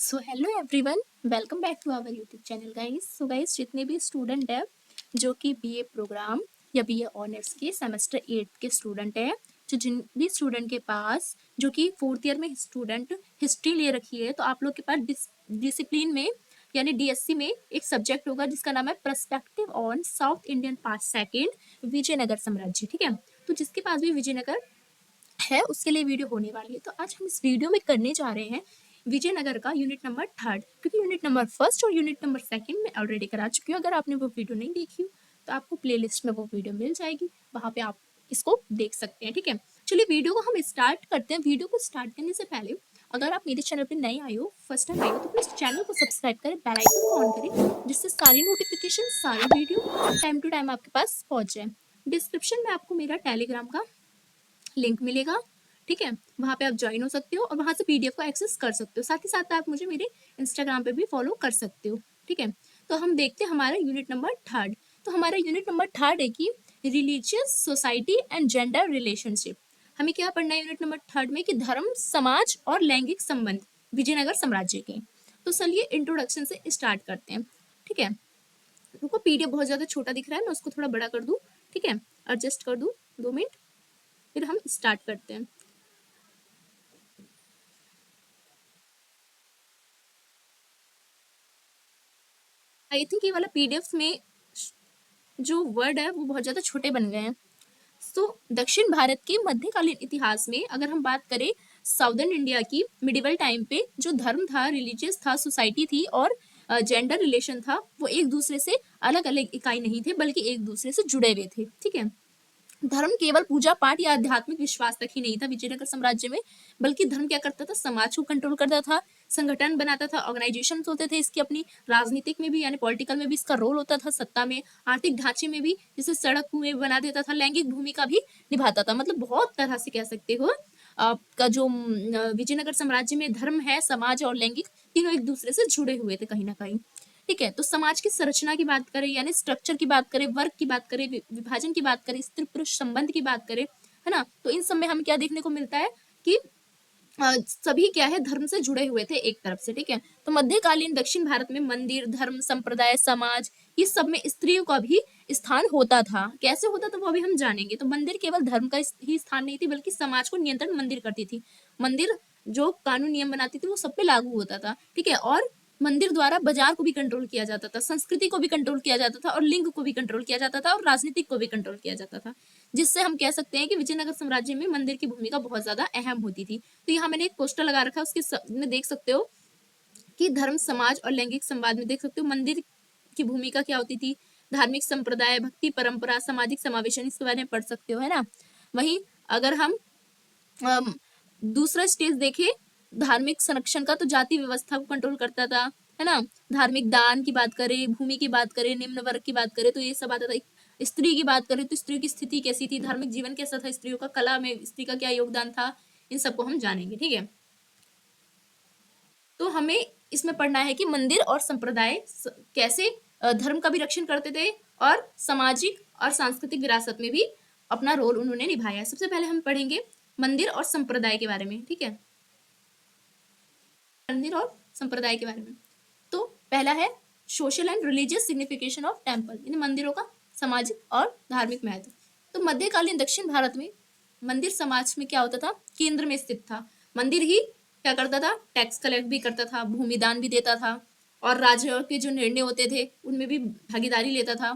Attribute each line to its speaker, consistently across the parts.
Speaker 1: So hello everyone, welcome back to our YouTube channel guys. So guys, जितने भी student हैं जो कि बीए प्रोग्राम या बीए ऑनर्स के सेमेस्टर 8 के स्टूडेंट हैं, जो जिन भी स्टूडेंट के पास जो कि फोर्थ ईयर में स्टूडेंट हिस्ट्री ले रखी है, तो आप लोग के पास डिसिप्लिन में यानी डीएससी में एक सब्जेक्ट होगा जिसका नाम है perspective on South Indian past second Vijayanagar साम्राज्य। ठीक है, तो जिसके पास भी विजयनगर है उसके लिए वीडियो होने वाली है। तो आज हम इस वीडियो में करने जा रहे हैं विजयनगर का यूनिट नंबर 3, क्योंकि यूनिट नंबर 1 और यूनिट नंबर 2 में ऑलरेडी करा चुकी हूँ। अगर आपने वो वीडियो नहीं देखी तो आपको प्लेलिस्ट में वो वीडियो मिल जाएगी, वहाँ पे आप इसको देख सकते हैं। ठीक है, चलिए वीडियो को हम स्टार्ट करते हैं। वीडियो को स्टार्ट करने से पहले अगर आप मेरे चैनल पर नए आए हो, फर्स्ट टाइम आए हो, तो प्लीज चैनल को सब्सक्राइब करें, बेल आइकन को ऑन करें, जिससे सारी नोटिफिकेशन सारी वीडियो टाइम टू टाइम आपके पास पहुंच जाए। डिस्क्रिप्शन में आपको मेरा टेलीग्राम का लिंक मिलेगा, ठीक है, वहाँ पे आप ज्वाइन हो सकते हो और वहाँ से पीडीएफ को एक्सेस कर सकते हो। साथ ही साथ आप मुझे मेरे इंस्टाग्राम पे भी फॉलो कर सकते हो। ठीक है, तो हम देखते हैं हमारा यूनिट नंबर 3। तो हमारा यूनिट नंबर 3 है कि religious society and gender relationship. हमें क्या पढ़ना है यूनिट नंबर 3 में कि धर्म, समाज और लैंगिक संबंध विजयनगर साम्राज्य के। तो चलिए इंट्रोडक्शन से स्टार्ट करते हैं। ठीक है, रुको, पीडीएफ बहुत ज्यादा छोटा दिख रहा है, मैं उसको थोड़ा बड़ा कर दूं। ठीक है, एडजस्ट कर दूं 2 मिनट, फिर हम स्टार्ट करते हैं। आई थिंक ये वाला पीडीएफ में जो वर्ड है वो बहुत ज्यादा छोटे बन गए हैं। तो दक्षिण भारत के मध्यकालीन इतिहास में अगर हम बात करें साउदर्न इंडिया की मिडिवल टाइम पे, जो धर्म था, रिलीजियस था, सोसाइटी थी और जेंडर रिलेशन था, वो एक दूसरे से अलग अलग इकाई नहीं थे बल्कि एक दूसरे से जुड़े हुए थे। ठीक है, धर्म केवल पूजा पाठ या आध्यात्मिक विश्वास तक ही नहीं था विजयनगर साम्राज्य में, बल्कि धर्म क्या करता था, समाज को कंट्रोल करता था, संगठन बनाता था, ऑर्गेनाइजेशन होते थे इसकी अपनी, राजनीतिक में भी यानी पॉलिटिकल में भी इसका रोल होता था, सत्ता में, आर्थिक ढांचे में भी, जैसे सड़क में बना देता था, लैंगिक भूमिका भी निभाता था। मतलब बहुत तरह से कह सकते हो आपका जो विजयनगर साम्राज्य में धर्म है, समाज और लैंगिक तीनों एक दूसरे से जुड़े हुए थे कहीं ना कहीं। ठीक है, तो समाज की संरचना की बात करें यानी स्ट्रक्चर की बात करें, वर्ग की बात करें, विभाजन की बात करें, स्त्री पुरुष संबंध की बात करें, है ना, तो इन सब में हम क्या देखने को मिलता है कि सभी क्या है, धर्म से जुड़े हुए थे एक तरफ से। ठीक है, तो मध्यकालीन दक्षिण भारत में मंदिर, धर्म, संप्रदाय, समाज, इस सब में स्त्रियों का भी स्थान होता था। कैसे होता था वो अभी हम जानेंगे। तो मंदिर केवल धर्म का ही स्थान नहीं थी, बल्कि समाज को नियंत्रण मंदिर करती थी। मंदिर जो कानून नियम बनाती थी वो सब पे लागू होता था। ठीक है, और मंदिर द्वारा बाजार को भी कंट्रोल किया जाता था, संस्कृति को भी कंट्रोल किया जाता था, और लिंग को भी कंट्रोल किया जाता था, और राजनीतिक को भी कंट्रोल किया जाता था, जिससे हम कह सकते हैं कि विजयनगर साम्राज्य में मंदिर की भूमिका बहुत ज्यादा अहम होती थी। तो यहाँ मैंने एक पोस्टर लगा रखा है, उसके में देख सकते हो कि धर्म, समाज और लैंगिक संवाद में देख सकते हो मंदिर की भूमिका क्या होती थी। धार्मिक संप्रदाय, भक्ति परंपरा, सामाजिक समावेशन, इसके बारे में पढ़ सकते हो, है ना। वहीं अगर हम दूसरा स्टेज देखे धार्मिक संरक्षण का, तो जाति व्यवस्था को कंट्रोल करता था, है ना। धार्मिक दान की बात करें, भूमि की बात करें, निम्न वर्ग की बात करें तो ये सब आता था। स्त्री की बात करें तो स्त्री की स्थिति कैसी थी, धार्मिक जीवन कैसा था स्त्रियों का, कला में स्त्री का क्या योगदान था, इन सबको हम जानेंगे। ठीक है, तो हमें इसमें पढ़ना है कि मंदिर और संप्रदाय कैसे धर्म का भी रक्षण करते थे और सामाजिक और सांस्कृतिक विरासत में भी अपना रोल उन्होंने निभाया। सबसे पहले हम पढ़ेंगे मंदिर और संप्रदाय के बारे में। ठीक है, मंदिर और संप्रदाय के बारे में। तो पहला है social and religious signification of temple, यानी मंदिरों का सामाजिक और धार्मिक महत्व। तो मध्यकालीन दक्षिण भारत में मंदिर समाज में क्या होता था, केंद्र में स्थित था। मंदिर ही क्या करता था, टैक्स कलेक्ट भी करता था, भूमि दान भी देता था, और राजा के जो निर्णय होते थे उनमें भी भागीदारी लेता था,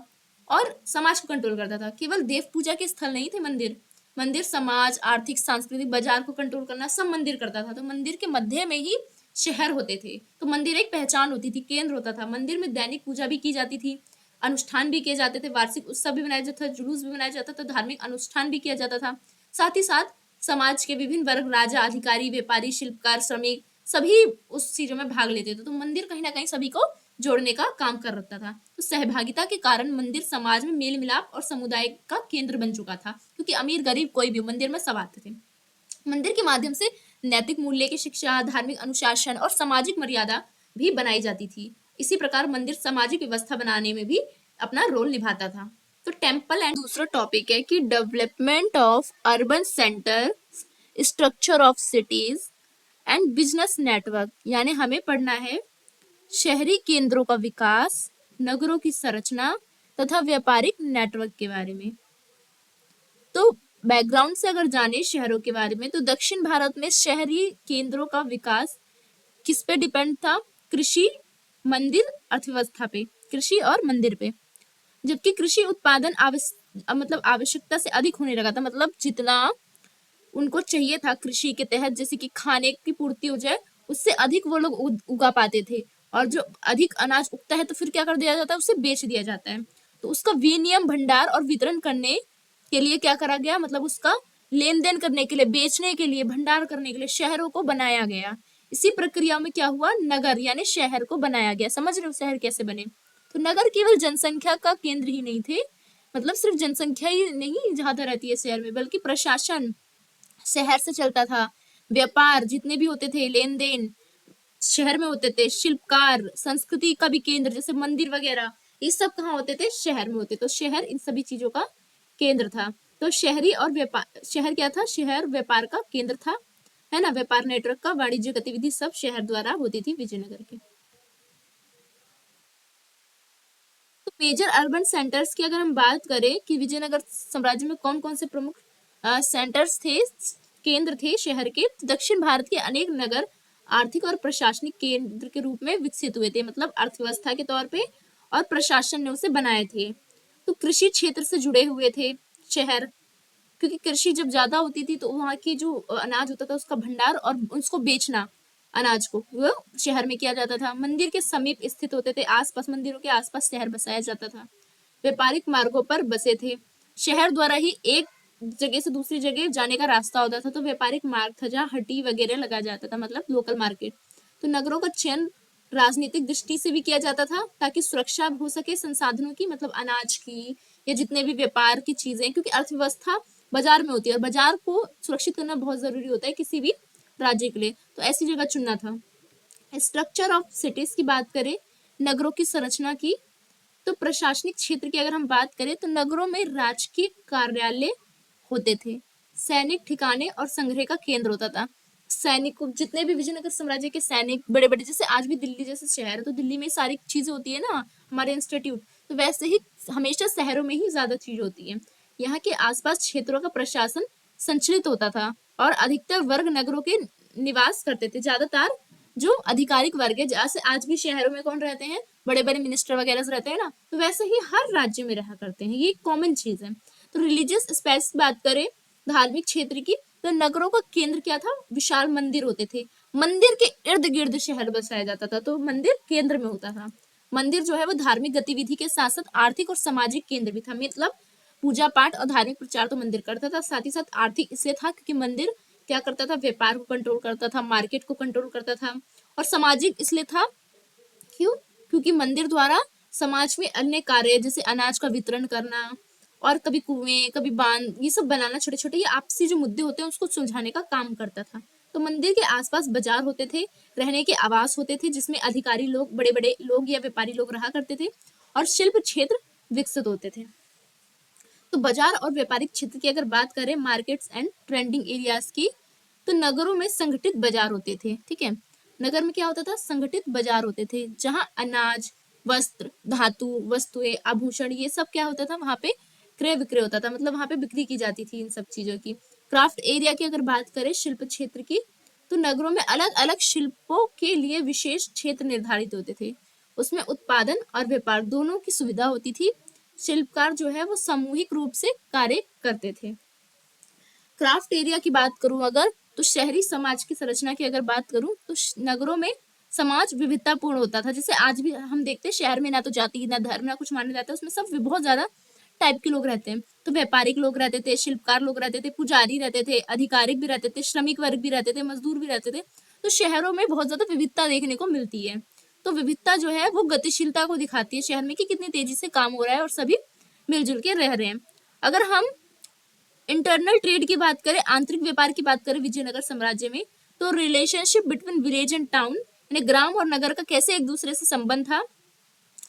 Speaker 1: और समाज को कंट्रोल करता था। केवल देव पूजा के स्थल नहीं थे मंदिर, मंदिर समाज, आर्थिक, सांस्कृतिक, बाजार को कंट्रोल करना सब मंदिर करता था। तो मंदिर के मध्य में ही शहर होते थे, तो मंदिर एक पहचान होती थी, केंद्र होता था। मंदिर में दैनिक पूजा भी की जाती थी, अनुष्ठान भी किए जाते थे, वार्षिक उत्सव भी मनाया जाता था, जुलूस भी मनाया जाता था, धार्मिक अनुष्ठान भी किया जाता था। साथ ही साथ समाज के विभिन्न वर्ग, राजा, अधिकारी, व्यापारी, शिल्पकार, श्रमिक, सभी उस चीजों में भाग लेते थे। तो मंदिर कहीं ना कहीं सभी को जोड़ने का काम कर रखता था। तो सहभागिता के कारण मंदिर समाज में मेल मिलाप और समुदाय का केंद्र बन चुका था, क्योंकि अमीर गरीब कोई भी मंदिर में सब आते थे। मंदिर के माध्यम से नैतिक मूल्य की शिक्षा, धार्मिक अनुशासन और सामाजिक मर्यादा भी बनाई जाती थी। इसी प्रकार मंदिर सामाजिक व्यवस्था बनाने में भी अपना रोल निभाता था। तो टेम्पल एंड दूसरा टॉपिक है कि development of urban centre, structure of cities, and business network, यानी हमें पढ़ना है शहरी केंद्रों का विकास, नगरों की संरचना तथा व्यापारिक नेटवर्क के बारे में। तो बैकग्राउंड से अगर जाने शहरों के बारे में, तो दक्षिण भारत में शहरी केंद्रों का विकास किस पे डिपेंड था? कृषि, मंदिर, अर्थव्यवस्था पे, कृषि और मंदिर पे। जबकि कृषि उत्पादन मतलब आवश्यकता से अधिक होने लगा था, मतलब जितना उनको चाहिए था कृषि के तहत, जैसे कि खाने की पूर्ति हो जाए, उससे अधिक वो लोग उगा पाते थे। और जो अधिक अनाज उगता है तो फिर क्या कर दिया जाता है? उसे बेच दिया जाता है। तो उसका विनियम, भंडार और वितरण करने के लिए क्या करा गया? मतलब उसका लेन देन करने के लिए, बेचने के लिए, भंडार करने के लिए शहरों को बनाया गया। इसी प्रक्रिया में क्या हुआ? नगर यानी शहर को बनाया गया। समझ रहे हो शहर कैसे बने? तो नगर केवल जनसंख्या का केंद्र ही नहीं थे, मतलब सिर्फ जनसंख्या ही नहीं ज्यादा रहती है शहर में, बल्कि प्रशासन शहर से चलता था, व्यापार जितने भी होते थे, लेन देन शहर में होते थे, शिल्पकार, संस्कृति का भी केंद्र जैसे मंदिर वगैरह, ये सब कहाँ होते थे? शहर में होते। तो शहर इन सभी चीजों का केंद्र था। तो शहरी और व्यापार, शहर क्या था? शहर व्यापार का केंद्र था, है ना। व्यापार नेटवर्क का वाणिज्य गतिविधि सब शहर द्वारा होती थी विजयनगर के। तो मेजर अर्बन सेंटर्स की अगर हम बात करें कि विजयनगर साम्राज्य में कौन कौन से प्रमुख सेंटर्स थे, केंद्र थे शहर के, तो दक्षिण भारत के अनेक नगर आर्थिक और प्रशासनिक केंद्र के रूप में विकसित हुए थे, मतलब अर्थव्यवस्था के तौर पे, और प्रशासन ने उसे बनाए थे। तो कृषि क्षेत्र से जुड़े हुए थे शहर, क्योंकि कृषि जब ज्यादा होती थी तो वहाँ की जो अनाज होता था उसका भंडार और उसको बेचना, अनाज को, वो शहर में किया जाता था। मंदिर के समीप स्थित होते थे, आसपास मंदिरों के आसपास शहर बसाया जाता था। व्यापारिक मार्गों पर बसे थे, शहर द्वारा ही एक जगह से दूसरी जगह जाने का रास्ता होता था, तो व्यापारिक मार्ग था जहाँ हट्टी वगैरह लगा जाता था, मतलब लोकल मार्केट। तो नगरों का चयन राजनीतिक दृष्टि से भी किया जाता था, ताकि सुरक्षा हो सके संसाधनों की, मतलब अनाज की या जितने भी व्यापार की चीजें, क्योंकि अर्थव्यवस्था बाजार में होती है और बाजार को सुरक्षित करना बहुत जरूरी होता है किसी भी राज्य के लिए। तो ऐसी जगह चुनना था। स्ट्रक्चर ऑफ सिटीज की बात करें, नगरों की संरचना की, तो प्रशासनिक क्षेत्र की अगर हम बात करें तो नगरों में राजकीय कार्यालय होते थे, सैनिक ठिकाने और संग्रह का केंद्र होता था। सैनिक, जितने भी विजयनगर साम्राज्य के सैनिक बड़े बड़े, जैसे आज भी दिल्ली जैसे शहर है तो दिल्ली में सारी चीजें होती है ना, हमारे इंस्टीट्यूट, तो वैसे ही हमेशा शहरों में ही ज्यादा चीज होती है। यहाँ के आसपास क्षेत्रों का प्रशासन संचलित होता था और अधिकतर वर्ग नगरों के निवास करते थे। ज्यादातर जो आधिकारिक वर्ग है, जैसे आज भी शहरों में कौन रहते हैं? बड़े बड़े मिनिस्टर वगैरह रहते हैं ना, तो वैसे ही हर राज्य में रहा करते हैं, ये कॉमन चीज है। तो रिलीजियस स्पेस की बात करें, धार्मिक क्षेत्र की, तो नगरों का केंद्र क्या था? विशाल मंदिर होते थे, मंदिर के इर्द गिर्द शहर बसाया जाता था, तो मंदिर केंद्र में होता था। मंदिर जो है वो धार्मिक गतिविधि के साथ साथ आर्थिक और सामाजिक केंद्र भी था, मतलब पूजा पाठ और धार्मिक प्रचार तो मंदिर करता था, साथ ही साथ आर्थिक इसलिए था क्योंकि मंदिर क्या करता था? व्यापार को कंट्रोल करता था, मार्केट को कंट्रोल करता था। और सामाजिक इसलिए था, क्यों? क्योंकि मंदिर द्वारा समाज में अन्य कार्य जैसे अनाज का वितरण करना और कभी कुएं, कभी बांध, ये सब बनाना, छोटे छोटे ये आपसी जो मुद्दे होते हैं उसको सुलझाने का काम करता था। तो मंदिर के आसपास बाजार होते थे, रहने के आवास होते थे जिसमें अधिकारी लोग, बड़े बड़े लोग या व्यापारी लोग रहा करते थे, और शिल्प क्षेत्र विकसित होते थे। तो बाजार और व्यापारिक क्षेत्र की अगर बात करें, मार्केट्स एंड ट्रेंडिंग एरियाज की, तो नगरों में संगठित बाजार होते थे, ठीक है। नगर में क्या होता था? संगठित बाजार होते थे, जहां अनाज, वस्त्र, धातु वस्तुएं, आभूषण, ये सब क्या होता था? वहां पे क्रय विक्रय होता था, मतलब वहां पे बिक्री की जाती थी इन सब चीजों की। क्राफ्ट एरिया की अगर बात करें, शिल्प क्षेत्र की, तो नगरों में अलग अलग शिल्पों के लिए विशेष क्षेत्र निर्धारित होते थे, उसमें उत्पादन और व्यापार दोनों की सुविधा होती थी। शिल्पकार जो है वो सामूहिक रूप से कार्य करते थे। क्राफ्ट एरिया की बात करूं अगर, तो शहरी समाज की संरचना की अगर बात करूं तो नगरों में समाज विविधतापूर्ण होता था, जैसे आज भी हम देखते हैं शहर में ना तो जाति ना धर्म ना कुछ माना जाता है, उसमें सब बहुत ज्यादा टाइप के लोग रहते हैं। तो व्यापारिक लोग रहते थे, शिल्पकार लोग रहते थे, पुजारी रहते थे, अधिकारिक भी रहते थे, श्रमिक वर्ग भी रहते थे, मजदूर भी रहते थे। तो शहरों में बहुत ज्यादा विविधता देखने को मिलती है। तो विविधता जो है वो गतिशीलता को दिखाती है शहर में, कि कितनी तेजी से काम हो रहा है और सभी मिलजुल के रह रहे हैं। अगर हम इंटरनल ट्रेड की बात करें, आंतरिक व्यापार की बात करें विजयनगर साम्राज्य में, तो relationship between village and town, यानी ग्राम और नगर का कैसे एक दूसरे से संबंध था,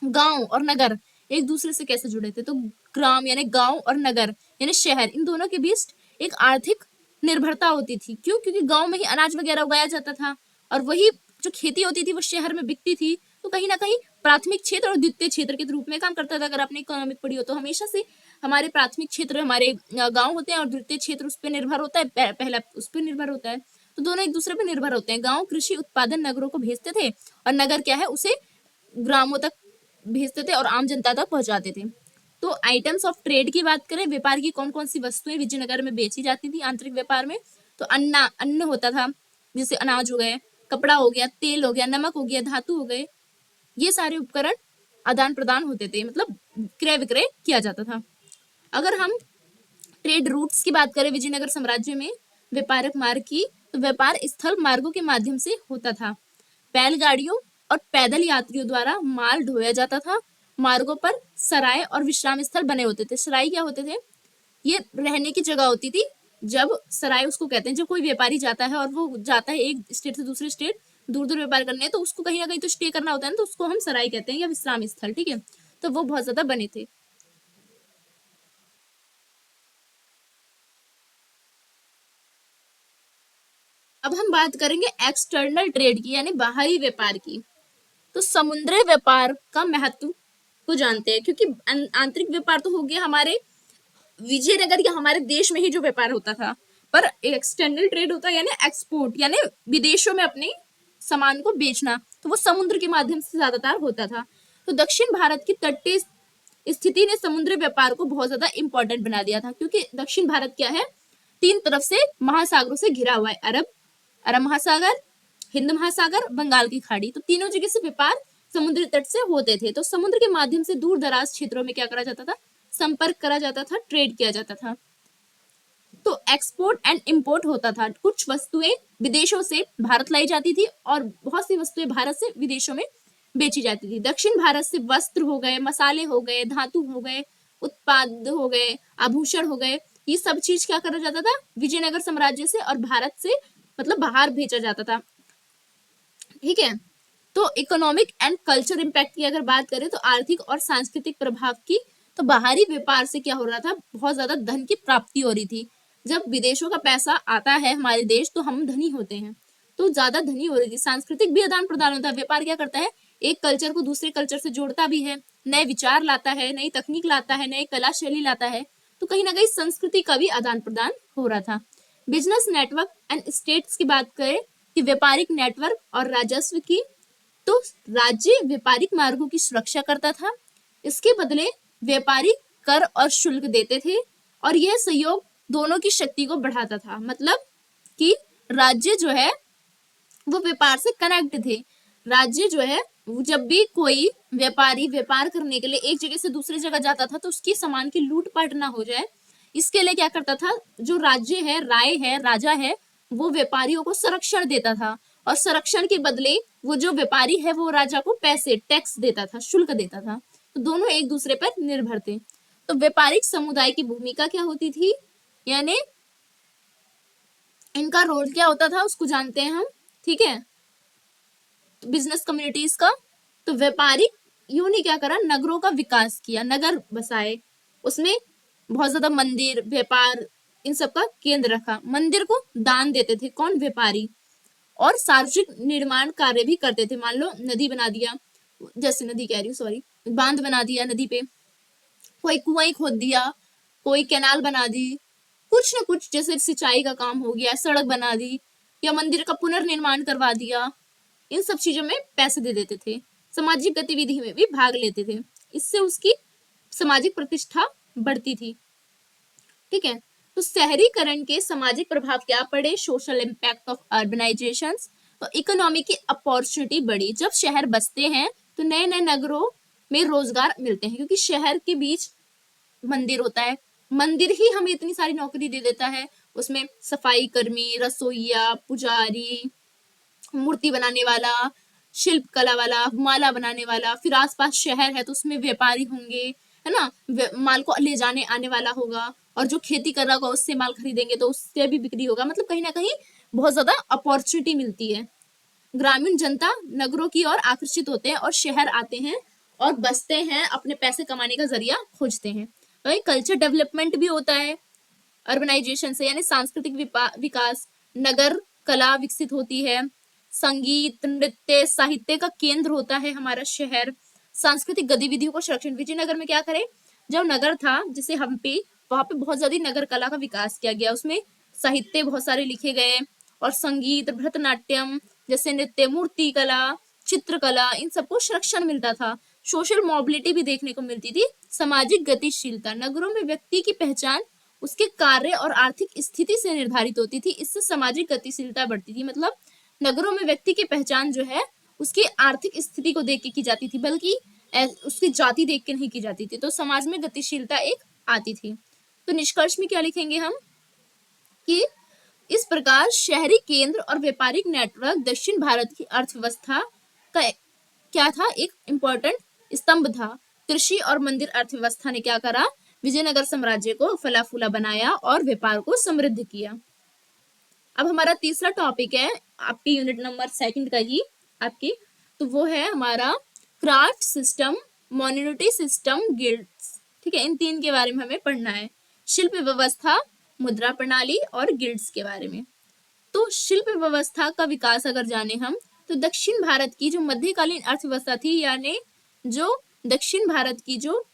Speaker 1: गांव और नगर एक दूसरे से कैसे जुड़े थे। तो ग्राम यानी गांव और नगर यानी शहर, इन दोनों के बीच एक आर्थिक निर्भरता होती थी। क्यों? क्योंकि गांव में ही अनाज वगैरह उगाया जाता था और वही जो खेती होती थी वो शहर में बिकती थी। तो कहीं ना कहीं प्राथमिक क्षेत्र और द्वितीय क्षेत्र के रूप में काम करता था। अगर आपने इकोनॉमिक पढ़ी हो तो हमेशा से हमारे प्राथमिक क्षेत्र हमारे गांव होते हैं और द्वितीय क्षेत्र उस पर निर्भर होता है, पहला उस पर निर्भर होता है। तो दोनों एक दूसरे पर निर्भर होते हैं। गांव कृषि उत्पादन नगरों को भेजते थे और नगर क्या है उसे ग्रामों तक भेजते थे और आम जनता तक पहुंचाते थे। तो आइटम्स ऑफ ट्रेड की बात करें, व्यापार की कौन कौन सी वस्तुएं विजयनगर में बेची जाती थी आंतरिक व्यापार में, तो अन्न होता था, जैसे अनाज हो गए, कपड़ा हो गया, तेल हो गया, नमक हो गया, धातु हो गए, ये सारे उपकरण आदान प्रदान होते थे, मतलब क्रय विक्रय किया जाता था। अगर हम ट्रेड रूट्स की बात करें विजयनगर साम्राज्य में व्यापारिक मार्ग की, तो व्यापार स्थल मार्गों के माध्यम से होता था। बैलगाड़ियों और पैदल यात्रियों द्वारा माल ढोया जाता था। मार्गों पर सराय और विश्राम स्थल बने होते थे। सराय क्या होते थे? ये रहने की जगह होती थी। जब सराय उसको कहते हैं जब कोई व्यापारी जाता है और वो जाता है एक स्टेट से दूसरे स्टेट दूर दूर व्यापार करने, तो उसको कहीं ना कहीं तो स्टे करना होता है ना, तो उसको हम सराय कहते हैं या विश्राम स्थल। ठीक है, तो वो बहुत ज्यादा बने थे। अब हम बात करेंगे एक्सटर्नल ट्रेड की, यानी बाहरी व्यापार की। तो समुद्री व्यापार का महत्व को जानते हैं, क्योंकि आंतरिक व्यापार तो हो गया हमारे विजयनगर या हमारे देश में ही जो व्यापार होता था, पर एक्सटर्नल ट्रेड होता है यानी एक्सपोर्ट, यानी विदेशों में अपने सामान को बेचना, तो वो समुद्र के माध्यम से ज्यादातर होता था। तो दक्षिण भारत की तटीय स्थिति ने समुद्री व्यापार को बहुत ज्यादा इंपॉर्टेंट बना दिया था, क्योंकि दक्षिण भारत क्या है, तीन तरफ से महासागरों से घिरा हुआ है। अरब महासागर, हिंद महासागर, बंगाल की खाड़ी, तो तीनों जगह से व्यापार समुद्री तट से होते थे। तो समुद्र के माध्यम से दूर दराज क्षेत्रों में क्या करा जाता था, संपर्क करा जाता था, ट्रेड किया जाता था। तो एक्सपोर्ट एंड इंपोर्ट होता था। कुछ वस्तुएं विदेशों से भारत लाई जाती थी और बहुत सी वस्तुएं भारत से विदेशों में बेची जाती थी। दक्षिण भारत से वस्त्र हो गए, मसाले हो गए, धातु हो गए, उत्पाद हो गए, आभूषण हो गए, ये सब चीज क्या करा जाता था, विजयनगर साम्राज्य से और भारत से मतलब बाहर भेजा जाता था। ठीक है, तो इकोनॉमिक एंड कल्चर इम्पैक्ट की अगर बात करें तो आर्थिक और सांस्कृतिक प्रभाव की, तो बाहरी व्यापार से क्या हो रहा था, बहुत ज्यादा धन की प्राप्ति हो रही थी। जब विदेशों का पैसा आता है हमारे देश तो हम धनी होते हैं, तो ज्यादा धनी हो रही थी। सांस्कृतिक भी आदान प्रदान होता है। व्यापार क्या करता है, एक कल्चर को दूसरे कल्चर से जोड़ता भी है, नए विचार लाता है, नई तकनीक लाता है, नई कला शैली लाता है, तो कहीं ना कहीं संस्कृति का भी आदान प्रदान हो रहा था। बिजनेस नेटवर्क एंड स्टेट्स की बात करें कि व्यापारिक नेटवर्क और राजस्व की, तो राज्य व्यापारिक मार्गों की सुरक्षा करता था, इसके बदले व्यापारी कर और शुल्क देते थे और यह सहयोग दोनों की शक्ति को बढ़ाता था। मतलब कि राज्य जो है वो व्यापार से कनेक्ट थे। राज्य जो है जब भी कोई व्यापारी व्यापार करने के लिए एक जगह से दूसरी जगह जाता था तो उसकी सामान की लूटपाट ना हो जाए, इसके लिए क्या करता था, जो राज्य है, राय है, राजा है, वो व्यापारियों को संरक्षण देता था और संरक्षण के बदले वो जो व्यापारी है वो राजा को पैसे टैक्स देता था, शुल्क देता था। तो दोनों एक दूसरे पर निर्भर थे। तो व्यापारिक समुदाय की भूमिका क्या होती थी, यानी इनका रोल क्या होता था उसको जानते हैं हम। ठीक है, तो बिजनेस कम्युनिटीज का, तो व्यापारिक यूं ने क्या करा, नगरों का विकास किया, नगर बसाए, उसमें बहुत ज्यादा मंदिर, व्यापार, इन सब का केंद्र रखा। मंदिर को दान देते थे कौन, व्यापारी, और सार्वजनिक निर्माण कार्य भी करते थे। मान लो नदी बना दिया, जैसे नदी कह रही हूँ सॉरी, बांध बना दिया नदी पे, कोई कुआं खोद दिया, कोई कैनाल बना दी, कुछ न कुछ, जैसे सिंचाई का काम हो गया, सड़क बना दी या मंदिर का पुनर्निर्माण करवा दिया, इन सब चीजों में पैसे दे देते थे। सामाजिक गतिविधि में भी भाग लेते थे, इससे उसकी सामाजिक प्रतिष्ठा बढ़ती थी। ठीक है, तो शहरीकरण के सामाजिक प्रभाव क्या पड़े, सोशल इम्पैक्ट ऑफ अर्बनाइजेशन, तो इकोनॉमी की अपॉर्चुनिटी बढ़ी। जब शहर बसते हैं तो नए नए नगरों में रोजगार मिलते हैं, क्योंकि शहर के बीच मंदिर होता है, मंदिर ही हमें इतनी सारी नौकरी दे देता है। उसमें सफाई कर्मी, रसोईया, पुजारी, मूर्ति बनाने वाला, शिल्प कला वाला, माला बनाने वाला, फिर आसपास शहर है तो उसमें व्यापारी होंगे, है ना, माल को ले जाने आने वाला होगा, और जो खेती कर रहा होगा उससे माल खरीदेंगे तो उससे भी बिक्री होगा। मतलब कहीं ना कहीं बहुत ज्यादा अपॉर्चुनिटी मिलती है। ग्रामीण जनता नगरों की ओर आकर्षित होते हैं और शहर आते हैं और बसते हैं, अपने पैसे कमाने का जरिया खोजते हैं। तो कल्चर डेवलपमेंट भी होता है, अर्बनाइजेशन से यानी सांस्कृतिक विकास, नगर कला विकसित होती है, संगीत नृत्य साहित्य का केंद्र होता है हमारा शहर, सांस्कृतिक गतिविधियों का संरक्षण। विजयनगर में क्या करे, जो नगर था जैसे हम्पी, वहां पे बहुत ज्यादा नगर कला का विकास किया गया, उसमें साहित्य बहुत सारे लिखे गए, और संगीत, भरतनाट्यम जैसे नृत्य, मूर्ति कला, चित्रकला, इन सबको संरक्षण मिलता था। सोशल मोबिलिटी भी देखने को मिलती थी। सामाजिक गतिशीलता, नगरों में व्यक्ति की पहचान उसके कार्य और आर्थिक स्थिति से निर्धारित होती थी, इससे सामाजिक गतिशीलता बढ़ती थी। मतलब नगरों में व्यक्ति की पहचान जो है उसकी आर्थिक स्थिति को देख के की जाती थी, बल्कि उसकी जाति देख के नहीं की जाती थी। तो समाज में गतिशीलता एक आती थी। तो निष्कर्ष में क्या लिखेंगे हम कि इस प्रकार शहरी केंद्र और व्यापारिक नेटवर्क दक्षिण भारत की अर्थव्यवस्था का क्या था, एक इम्पोर्टेंट स्तंभ था। कृषि और मंदिर अर्थव्यवस्था ने क्या करा, विजयनगर साम्राज्य को फला फूला बनाया और व्यापार को समृद्ध किया। अब हमारा तीसरा टॉपिक है आपकी यूनिट नंबर 2 का ही आपकी, तो वो है हमारा craft system, monetary system, guilds. ठीक है, इन 3 के बारे में हमें पढ़ना है। शिल्प व्यवस्था, मुद्रा प्रणाली और गिल्ड्स के बारे में। तो शिल्प व्यवस्था का विकास अगर जाने हम, तो दक्षिण भारत की जो मध्यकालीन अर्थव्यवस्था थी, यानी जो दक्षिण भारत की जो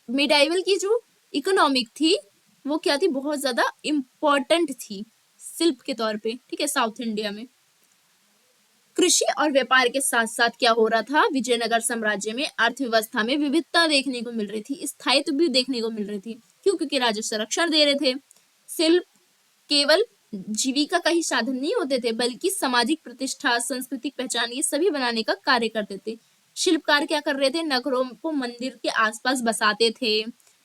Speaker 1: मिडाइवल की जो इकोनॉमिक थी, वो क्या थी, बहुत ज्यादा इम्पोर्टेंट थी शिल्प के तौर पे। ठीक है, साउथ इंडिया में कृषि और व्यापार के साथ साथ क्या हो रहा था, विजयनगर साम्राज्य में अर्थव्यवस्था में विविधता देखने को मिल रही थी, स्थायित्व भी देखने को मिल रही थी। क्यों? क्योंकि राज्य संरक्षण दे रहे थे। शिल्प केवल जीविका का ही साधन नहीं होते थे, बल्कि सामाजिक प्रतिष्ठा, सांस्कृतिक पहचान, ये सभी बनाने का कार्य करते थे। शिल्पकार क्या कर रहे थे, नगरों को मंदिर के आसपास बसाते थे,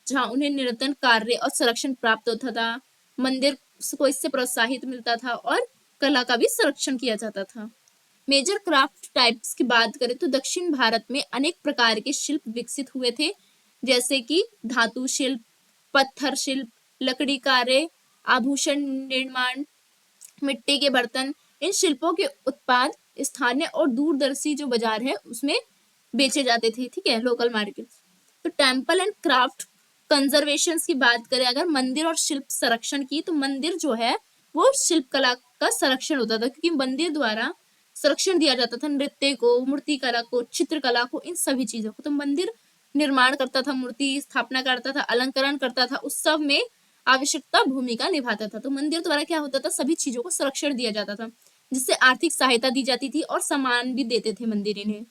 Speaker 1: जहां उन्हें निरंतर कार्य और संरक्षण प्राप्त होता था। मंदिर को इससे प्रोत्साहित मिलता था और कला का भी संरक्षण किया जाता था। मेजर क्राफ्ट टाइप्स की बात करें तो दक्षिण भारत में अनेक प्रकार के शिल्प विकसित हुए थे, जैसे कि धातु शिल्प, पत्थर शिल्प, लकड़ी कार्य, आभूषण निर्माण, मिट्टी के बर्तन। इन शिल्पों के उत्पाद स्थानीय और दूरदर्शी जो बाजार है उसमें बेचे जाते थे। ठीक है, लोकल मार्केट। तो टेम्पल एंड क्राफ्ट कंजर्वेशन की बात करें अगर, मंदिर और शिल्प संरक्षण की, तो मंदिर जो है वो शिल्प कला का संरक्षण होता था, क्योंकि मंदिर द्वारा संरक्षण दिया जाता था नृत्य को, मूर्ति कला को, चित्रकला को, इन सभी चीजों को। तो मंदिर निर्माण करता था, मूर्ति स्थापना करता था, अलंकरण करता था, उत्सव में आवश्यकता भूमिका निभाता था। तो मंदिर द्वारा क्या होता था, सभी चीजों को संरक्षण दिया जाता था, जिससे आर्थिक सहायता दी जाती थी और सम्मान भी देते थे मंदिर इन्हें।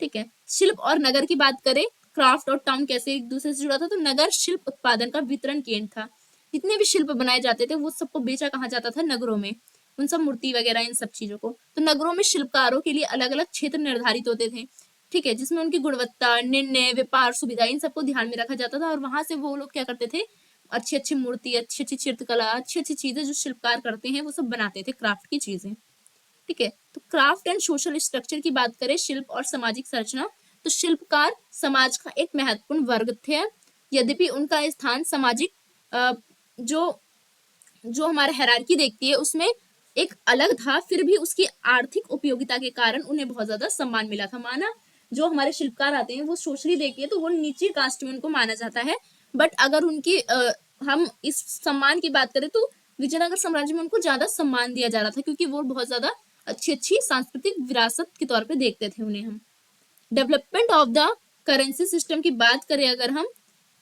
Speaker 1: ठीक है, शिल्प और नगर की बात करें, क्राफ्ट और टाउन कैसे एक दूसरे से जुड़ा था, तो नगर शिल्प उत्पादन का वितरण केंद्र था। जितने भी शिल्प बनाए जाते थे वो सबको बेचा कहाँ जाता था, नगरों में, उन सब मूर्ति वगैरह इन सब चीजों को। तो नगरों में शिल्पकारों के लिए अलग अलग क्षेत्र निर्धारित होते थे। ठीक है, जिसमें उनकी गुणवत्ता, निर्णय, व्यापार, सुविधा, इन सबको ध्यान में रखा जाता था, और वहां से वो लोग क्या करते थे, अच्छी अच्छी मूर्ति, अच्छी अच्छी चित्रकला, अच्छी अच्छी चीजें जो शिल्पकार करते हैं वो सब बनाते थे, क्राफ्ट की चीजें। ठीक है, तो क्राफ्ट एंड सोशल स्ट्रक्चर की बात करें, शिल्प और सामाजिक संरचना, तो शिल्पकार समाज का एक महत्वपूर्ण वर्ग थे। यद्यपि उनका स्थान सामाजिक जो जो हमारा हायरार्की देखती है उसमें एक अलग था, फिर भी उसकी आर्थिक उपयोगिता के कारण उन्हें बहुत ज्यादा सम्मान मिला था। माना जो हमारे शिल्पकार आते हैं वो सोशली देखिए तो वो नीचे कास्ट में उनको माना जाता है, बट अगर उनकी हम इस सम्मान की बात करें तो विजयनगर साम्राज्य में उनको ज्यादा सम्मान दिया जा रहा था, क्योंकि वो बहुत ज्यादा अच्छी अच्छी सांस्कृतिक विरासत के तौर पे देखते थे उन्हें हम। Development of the currency system की बात करें अगर हम,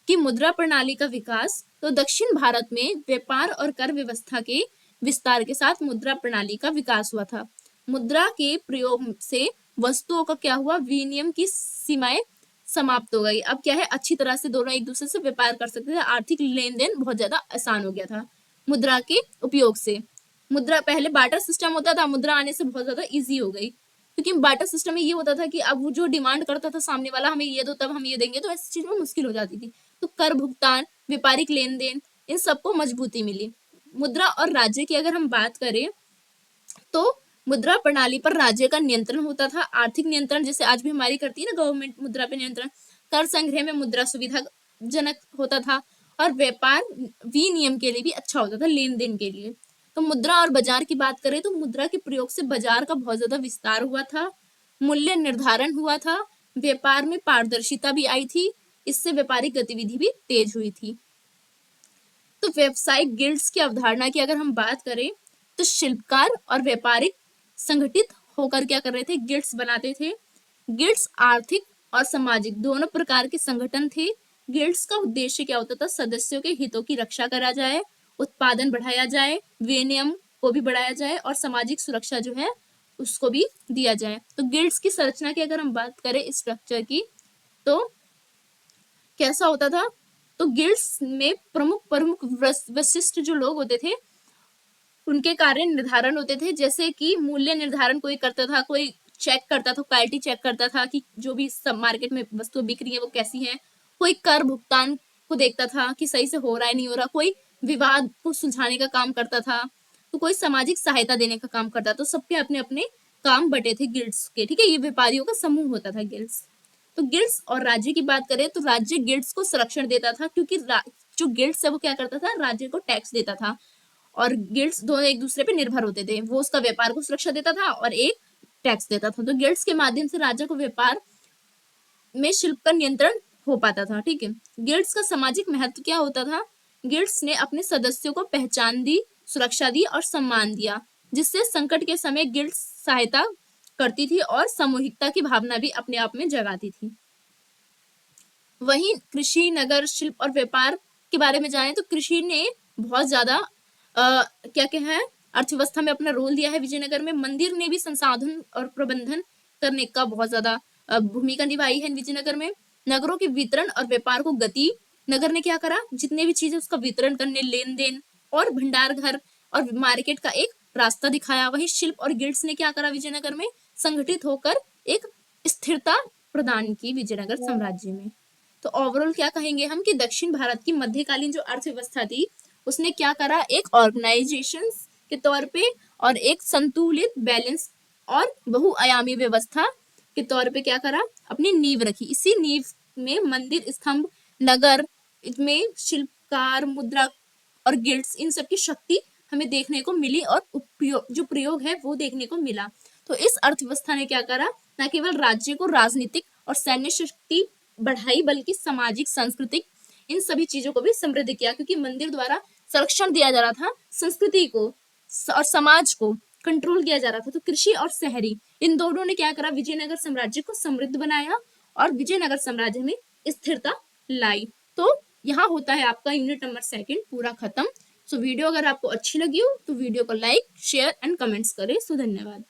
Speaker 1: कि मुद्रा प्रणाली का विकास, तो दक्षिण भारत में व्यापार और कर व्यवस्था के विस्तार के साथ मुद्रा प्रणाली का विकास हुआ था। मुद्रा के प्रयोग से वस्तुओं का क्या हुआ, विनिमय की सीमाएं समाप्त हो गई। अब क्या है, अच्छी तरह से दोनों एक दूसरे से व्यापार कर सकते थे, आर्थिक लेन देन बहुत ज्यादा आसान हो गया था मुद्रा के उपयोग से। मुद्रा, पहले बार्टर सिस्टम होता था, मुद्रा आने से बहुत ज्यादा इजी हो गई, क्योंकि बार्टर सिस्टम में ये होता था कि अब वो जो डिमांड करता था सामने वाला, हमें ये दो तब हम ये देंगे, तो ऐसी चीज में मुश्किल हो जाती थी। तो कर भुगतान, व्यापारिक लेन देन, इन सबको मजबूती मिली। मुद्रा और राज्य की अगर हम बात करें तो मुद्रा प्रणाली पर राज्य का नियंत्रण होता था, आर्थिक नियंत्रण जैसे आज भी हमारी करती है ना गवर्नमेंट मुद्रा पे नियंत्रण। कर संग्रह में मुद्रा सुविधाजनक होता था, और व्यापार विनियम के लिए भी अच्छा होता था, लेन देन के लिए। तो मुद्रा और बाजार की बात करें तो मुद्रा के प्रयोग से बाजार का बहुत ज्यादा विस्तार हुआ था, मूल्य निर्धारण हुआ था, व्यापार में पारदर्शिता भी आई थी, इससे व्यापारिक गतिविधि भी तेज हुई थी। तो व्यवसायिक गिल्ड्स की अवधारणा की अगर हम बात करें तो शिल्पकार और व्यापारिक संगठित होकर क्या कर रहे थे, गिल्ड्स बनाते थे। गिल्ड्स आर्थिक और सामाजिक दोनों प्रकार के संगठन थे। गिल्ड्स का उद्देश्य क्या होता था, सदस्यों के हितों की रक्षा करा जाए, उत्पादन बढ़ाया जाए, विनियम को भी बढ़ाया जाए और सामाजिक सुरक्षा जो है उसको भी दिया जाए। तो गिल्ड्स की संरचना की अगर हम बात करें स्ट्रक्चर की तो कैसा होता था, तो गिल्ड्स में प्रमुख प्रमुख विशिष्ट जो लोग होते थे उनके कार्य निर्धारण होते थे, जैसे कि मूल्य निर्धारण कोई करता था, कोई चेक करता था, क्वालिटी चेक करता था कि जो भी सब मार्केट में वस्तु बिक रही है वो कैसी है, कोई कर भुगतान को देखता था कि सही से हो रहा है नहीं हो रहा, कोई विवाद को सुलझाने का काम करता था, तो कोई सामाजिक सहायता देने का काम करता था। तो सबके अपने अपने काम बटे थे गिल्ड्स के, ठीक है, ये व्यापारियों का समूह होता था गिल्ड्स। तो गिल्ड्स और राज्य की बात करें तो राज्य गिल्ड्स को संरक्षण देता था, क्योंकि जो गिल्ड्स है वो क्या करता था, राज्य को टैक्स देता था और गिल्ड्स दोनों एक दूसरे पे निर्भर होते थे। वो उसका व्यापार को सुरक्षा देता था और एक टैक्स देता था। तो गिल्ड्स के माध्यम से राज्य को व्यापार में शुल्क का नियंत्रण हो पाता था, ठीक है। गिल्ड्स का सामाजिक महत्व क्या होता था, गिल्ड्स ने अपने सदस्यों को पहचान दी, सुरक्षा दी और सम्मान दिया, जिससे संकट के समय गिल्ड्स सहायता करती थी और सामूहिकता की भावना भी अपने आप में जगाती थी। वहीं कृषि, नगर, शिल्प और व्यापार के बारे में जाने तो कृषि ने बहुत ज्यादा क्या क्या है, अर्थव्यवस्था में अपना रोल दिया है। विजयनगर में मंदिर ने भी संसाधन और प्रबंधन करने का बहुत ज्यादा भूमिका निभाई है। विजयनगर में नगरों के वितरण और व्यापार को गति, नगर ने क्या करा, जितने भी चीजें उसका वितरण करने, लेन देन और भंडार घर और मार्केट का एक रास्ता दिखाया। वही शिल्प और गिल्ड्स ने क्या करा, विजयनगर में संगठित होकर एक स्थिरता प्रदान की विजयनगर साम्राज्य में। तो ओवरऑल क्या कहेंगे हम कि दक्षिण भारत की मध्यकालीन जो अर्थव्यवस्था थी उसने क्या करा, एक ऑर्गेनाइजेशन के तौर पे और एक संतुलित, बैलेंस और बहुआयामी व्यवस्था के तौर पे क्या करा, अपनी नींव रखी। इसी नींव में मंदिर, स्तंभ, नगर में शिल्पकार, मुद्रा और गिल्ड्स, इन सब की शक्ति हमें देखने को मिली और जो प्रयोग है वो देखने को मिला। तो इस अर्थव्यवस्था ने क्या करा, न केवल राज्य को राजनीतिक और सैन्य शक्ति बढ़ाई बल्कि सामाजिक, सांस्कृतिक इन सभी चीजों को भी समृद्ध किया, क्योंकि मंदिर द्वारा संरक्षण दिया जा रहा था, संस्कृति को और समाज को कंट्रोल किया जा रहा था। तो कृषि और शहरी इन दोनों ने क्या करा, विजयनगर साम्राज्य को समृद्ध बनाया और विजयनगर साम्राज्य में स्थिरता लाई। तो यहाँ होता है आपका यूनिट नंबर 2 पूरा खत्म। सो वीडियो अगर आपको अच्छी लगी हो तो वीडियो को लाइक, शेयर एंड कमेंट्स करें। सो धन्यवाद।